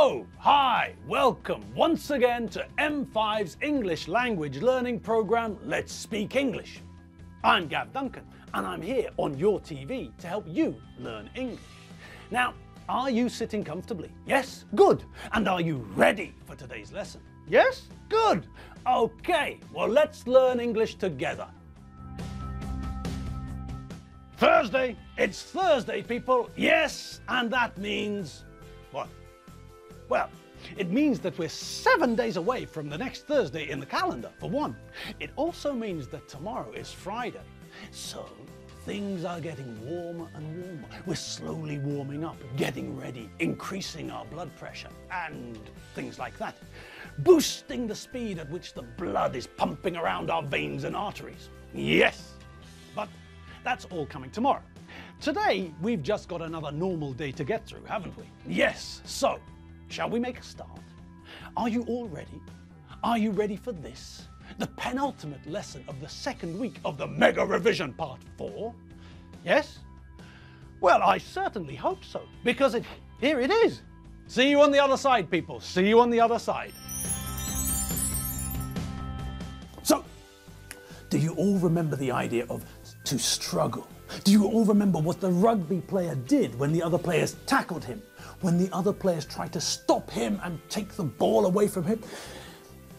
Oh, hi! Welcome once again to M5's English language learning program, Let's Speak English. I'm Gav Duncan and I'm here on your TV to help you learn English. Now, are you sitting comfortably? Yes? Good. And are you ready for today's lesson? Yes? Good. Okay, well let's learn English together. Thursday! It's Thursday, people! Yes, and that means what? Well, it means that we're 7 days away from the next Thursday in the calendar, for one. It also means that tomorrow is Friday. So, things are getting warmer and warmer. We're slowly warming up, getting ready, increasing our blood pressure, and things like that. Boosting the speed at which the blood is pumping around our veins and arteries. Yes, but that's all coming tomorrow. Today, we've just got another normal day to get through, haven't we? Yes, so, shall we make a start? Are you all ready? Are you ready for this? The penultimate lesson of the second week of the Mega Revision Part 4? Yes? Well, I certainly hope so, because here it is. See you on the other side, people. See you on the other side. So, do you all remember the idea of to struggle? Do you all remember what the rugby player did when the other players tackled him? When the other players tried to stop him and take the ball away from him?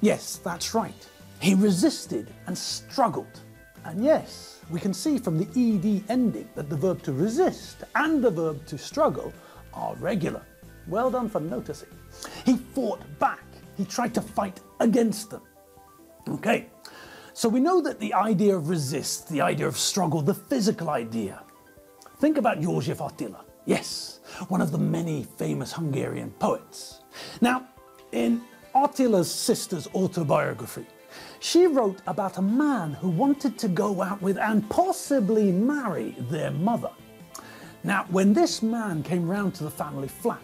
Yes, that's right. He resisted and struggled. And yes, we can see from the ED ending that the verb to resist and the verb to struggle are regular. Well done for noticing. He fought back. He tried to fight against them. Okay, so we know that the idea of resist, the idea of struggle, the physical idea. Think about József Attila. Yes, one of the many famous Hungarian poets. Now, in Attila's sister's autobiography, she wrote about a man who wanted to go out with and possibly marry their mother. Now, when this man came round to the family flat,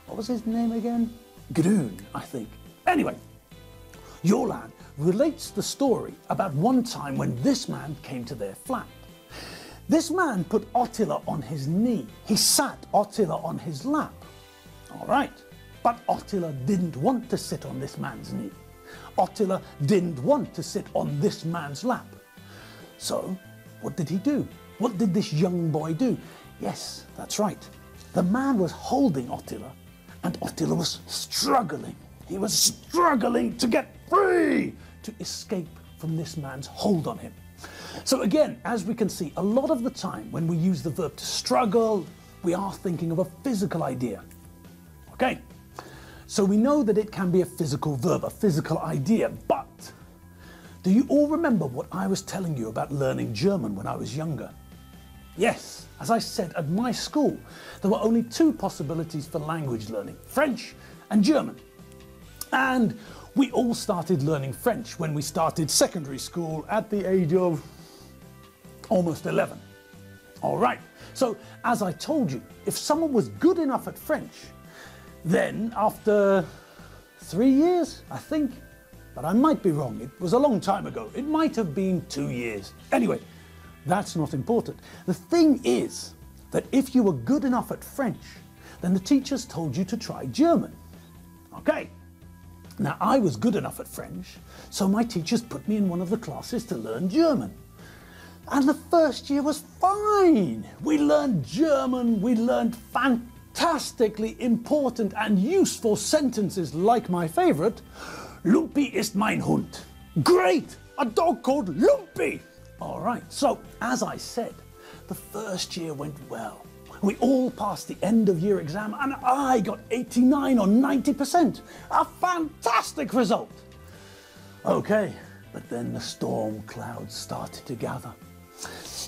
what was his name again? Grun, I think. Anyway, Jolan relates the story about one time when this man came to their flat. This man put Attila on his knee. He sat Attila on his lap. All right, but Attila didn't want to sit on this man's knee. Attila didn't want to sit on this man's lap. So, what did he do? What did this young boy do? Yes, that's right. The man was holding Attila, and Attila was struggling. He was struggling to get free, to escape from this man's hold on him. So again, as we can see, a lot of the time when we use the verb to struggle, we are thinking of a physical idea. Okay, so we know that it can be a physical verb, a physical idea, but do you all remember what I was telling you about learning German when I was younger? Yes, as I said, at my school, there were only two possibilities for language learning, French and German. And we all started learning French when we started secondary school at the age of almost 11. All right, so as I told you, if someone was good enough at French, then after 3 years, I think, but I might be wrong, it was a long time ago, it might have been 2 years. Anyway, that's not important. The thing is that if you were good enough at French, then the teachers told you to try German. Okay. Now, I was good enough at French, so my teachers put me in one of the classes to learn German. And the first year was fine. We learned German, we learned fantastically important and useful sentences like my favorite, Lumpi ist mein Hund. Great! A dog called Lumpi! All right, so as I said, the first year went well. We all passed the end of year exam and I got 89 or 90%. A fantastic result. Okay, but then the storm clouds started to gather.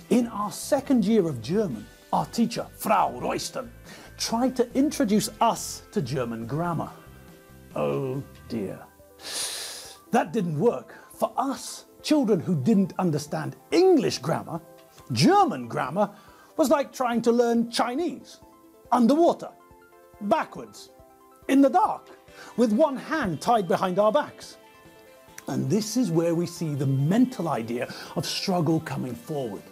In our second year of German, our teacher, Frau Royston, tried to introduce us to German grammar. Oh dear. That didn't work. For us, children who didn't understand English grammar, German grammar was like trying to learn Chinese, underwater, backwards, in the dark, with one hand tied behind our backs. And this is where we see the mental idea of struggle coming forward.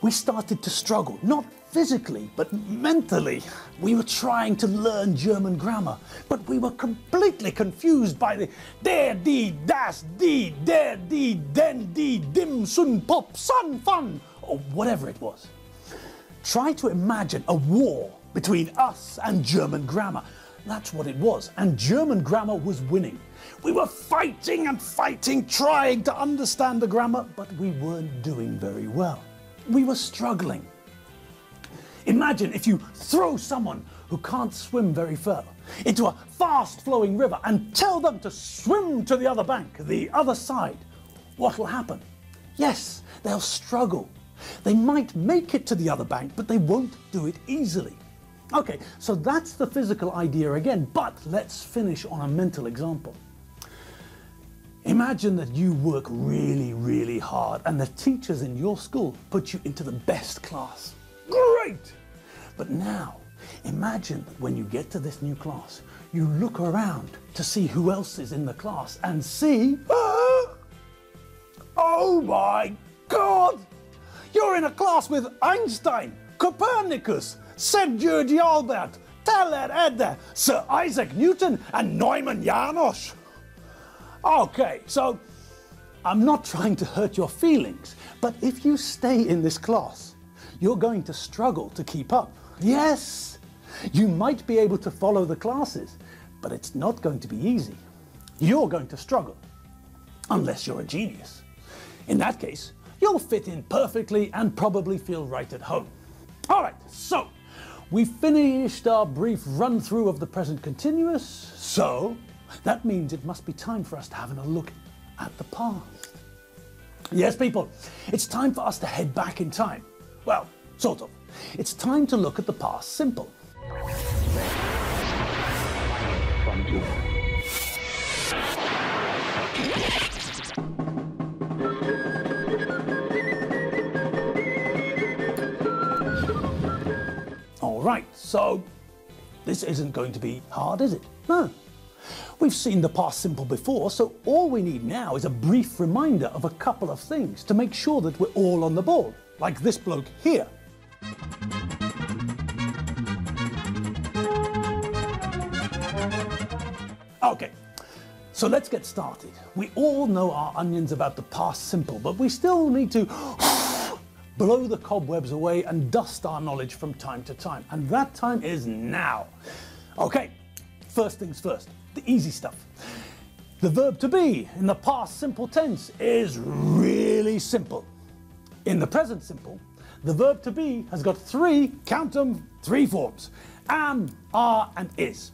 we started to struggle, not physically, but mentally. We were trying to learn German grammar, but we were completely confused by the der, die, das, die, der, die, den, die, dim, sun, pop, sun, fun, or whatever it was. Try to imagine a war between us and German grammar. That's what it was, and German grammar was winning. We were fighting and fighting, trying to understand the grammar, but we weren't doing very well. We were struggling. Imagine if you throw someone who can't swim very far into a fast-flowing river and tell them to swim to the other bank, the other side. What will happen? Yes, they'll struggle. They might make it to the other bank, but they won't do it easily. Okay, so that's the physical idea again, but let's finish on a mental example. Imagine that you work really, really hard and the teachers in your school put you into the best class. Great! But now, imagine that when you get to this new class, you look around to see who else is in the class and see... Oh my God! You're in a class with Einstein, Copernicus, Sir George Albert, Teller Edder, Sir Isaac Newton and Neumann Janosch. Okay, so I'm not trying to hurt your feelings, but if you stay in this class, you're going to struggle to keep up. Yes, you might be able to follow the classes, but it's not going to be easy. You're going to struggle, unless you're a genius. In that case, you'll fit in perfectly and probably feel right at home. All right, so we finished our brief run-through of the present continuous, so that means it must be time for us to have a look at the past. Yes, people, it's time for us to head back in time. Well, sort of. It's time to look at the past simple. All right, so this isn't going to be hard, is it? No. We've seen the past simple before, so all we need now is a brief reminder of a couple of things to make sure that we're all on the ball, like this bloke here. Okay, so let's get started. We all know our onions about the past simple, but we still need to blow the cobwebs away and dust our knowledge from time to time, and that time is now. Okay, first things first. The easy stuff. The verb to be in the past simple tense is really simple. In the present simple, the verb to be has got count them, three forms. Am, are, and is.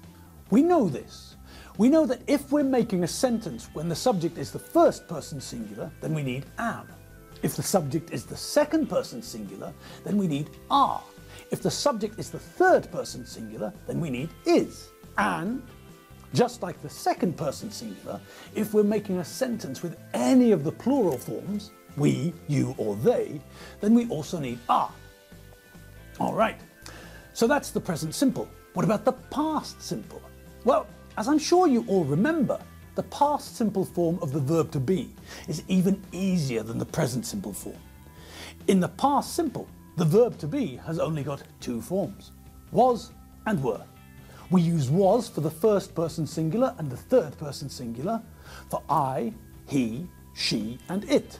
We know this. We know that if we're making a sentence when the subject is the first person singular, then we need am. If the subject is the second person singular, then we need are. If the subject is the third person singular, then we need is. And just like the second person singular, if we're making a sentence with any of the plural forms, we, you, or they, then we also need are. All right, so that's the present simple. What about the past simple? Well, as I'm sure you all remember, the past simple form of the verb to be is even easier than the present simple form. In the past simple, the verb to be has only got two forms, was and were. We use was for the first person singular and the third person singular, for I, he, she, and it.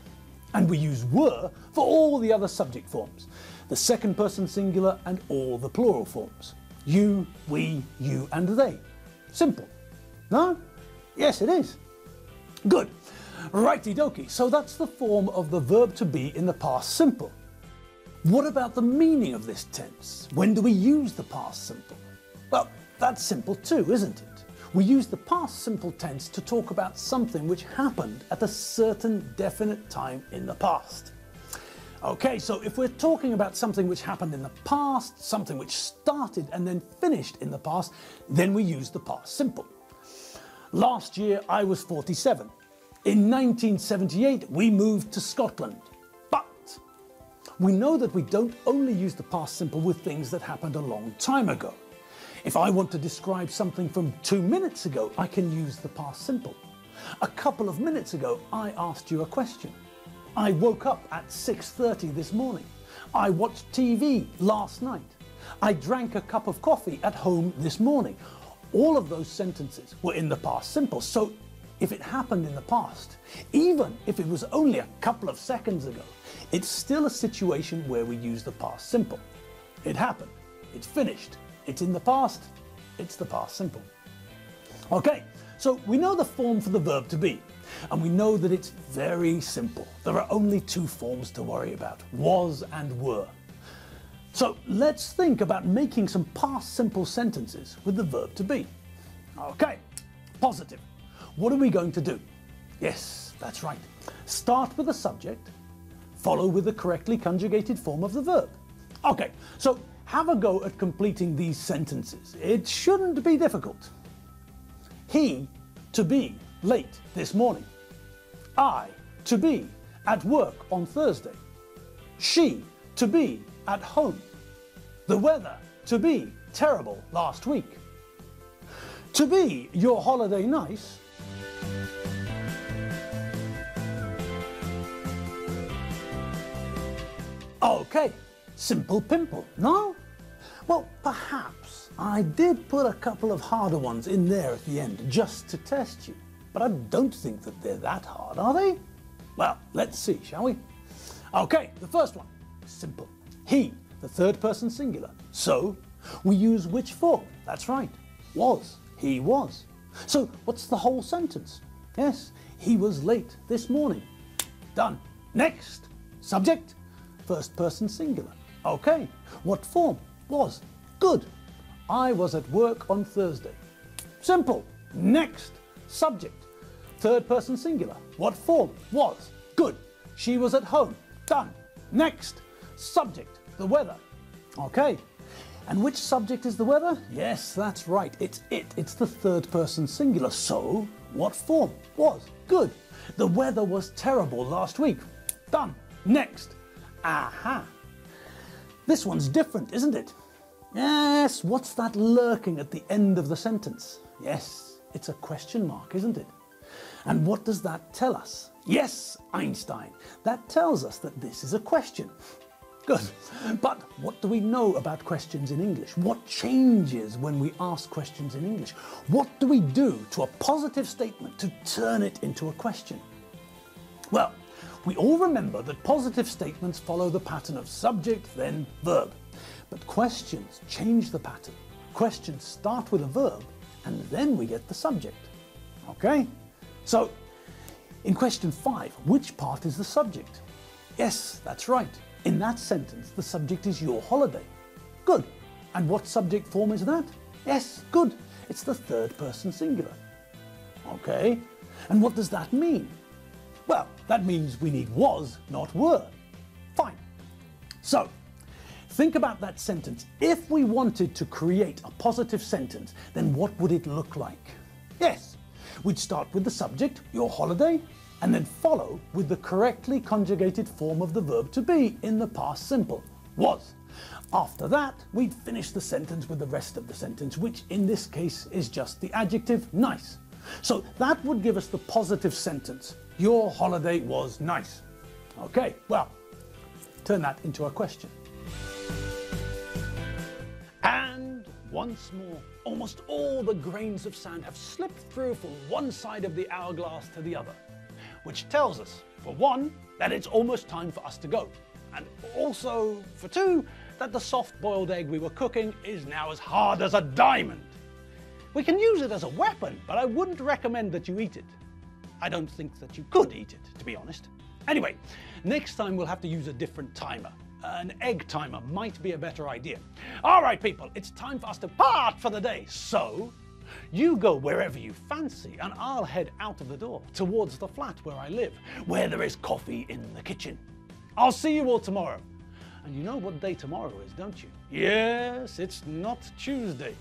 And we use were for all the other subject forms, the second person singular and all the plural forms. You, we, you, and they. Simple. No? Yes, it is. Good. Righty-dokie. So that's the form of the verb to be in the past simple. What about the meaning of this tense? When do we use the past simple? Well, that's simple too, isn't it? We use the past simple tense to talk about something which happened at a certain definite time in the past. Okay, so if we're talking about something which happened in the past, something which started and then finished in the past, then we use the past simple. Last year I was 47. In 1978 we moved to Scotland. But we know that we don't only use the past simple with things that happened a long time ago. If I want to describe something from 2 minutes ago, I can use the past simple. A couple of minutes ago, I asked you a question. I woke up at 6:30 this morning. I watched TV last night. I drank a cup of coffee at home this morning. All of those sentences were in the past simple. So if it happened in the past, even if it was only a couple of seconds ago, it's still a situation where we use the past simple. It happened. It's finished. It's in the past. It's the past simple. Okay, so we know the form for the verb to be, and we know that it's very simple. There are only two forms to worry about, was and were. So let's think about making some past simple sentences with the verb to be. Okay, positive. What are we going to do? Yes, that's right. Start with the subject, follow with the correctly conjugated form of the verb. Okay, so have a go at completing these sentences. It shouldn't be difficult. He to be late this morning. I to be at work on Thursday. She to be at home. The weather to be terrible last week. To be your holiday nice. Okay, simple pimple, no? Well, perhaps I did put a couple of harder ones in there at the end just to test you, but I don't think that they're that hard, are they? Well, let's see, shall we? Okay, the first one, simple. He, the third person singular. So, we use which form? That's right, was, he was. So, what's the whole sentence? Yes, he was late this morning. Done. Next, subject, first person singular. Okay, what form? Was. Good. I was at work on Thursday. Simple. Next, subject, third person singular. What form? Was. Good. She was at home. Done. Next, subject, the weather. Okay, and which subject is the weather? Yes, that's right, it's it. It's the third person singular. So, what form? Was. Good. The weather was terrible last week. Done. Next. Aha. This one's different, isn't it? Yes, what's that lurking at the end of the sentence? Yes, it's a question mark, isn't it? And what does that tell us? Yes, Einstein, that tells us that this is a question. Good. But what do we know about questions in English? What changes when we ask questions in English? What do we do to a positive statement to turn it into a question? Well, we all remember that positive statements follow the pattern of subject, then verb. But questions change the pattern. Questions start with a verb, and then we get the subject. Okay? So, in question 5, which part is the subject? Yes, that's right. In that sentence, the subject is your holiday. Good. And what subject form is that? Yes, good. It's the third person singular. Okay. And what does that mean? Well, that means we need was, not were. Fine. So, think about that sentence. If we wanted to create a positive sentence, then what would it look like? Yes, we'd start with the subject, your holiday, and then follow with the correctly conjugated form of the verb to be in the past simple, was. After that, we'd finish the sentence with the rest of the sentence, which in this case is just the adjective nice. So that would give us the positive sentence. Your holiday was nice. Okay, well, turn that into a question. And once more, almost all the grains of sand have slipped through from one side of the hourglass to the other, which tells us, for one, that it's almost time for us to go, and also, for two, that the soft-boiled egg we were cooking is now as hard as a diamond. We can use it as a weapon, but I wouldn't recommend that you eat it. I don't think that you could eat it, to be honest. Anyway, next time we'll have to use a different timer. An egg timer might be a better idea. All right, people, it's time for us to part for the day. So, you go wherever you fancy, and I'll head out of the door towards the flat where I live, where there is coffee in the kitchen. I'll see you all tomorrow. And you know what day tomorrow is, don't you? Yes, it's not Tuesday.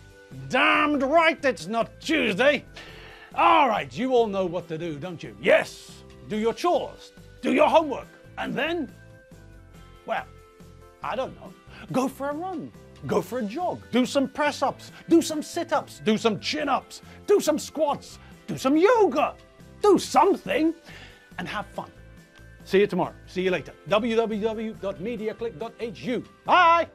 Damned right it's not Tuesday. All right, you all know what to do, don't you? Yes, do your chores, do your homework, and then, well, I don't know, go for a run, go for a jog, do some press-ups, do some sit-ups, do some chin-ups, do some squats, do some yoga, do something, and have fun. See you tomorrow. See you later. www.mediaclick.hu. Bye!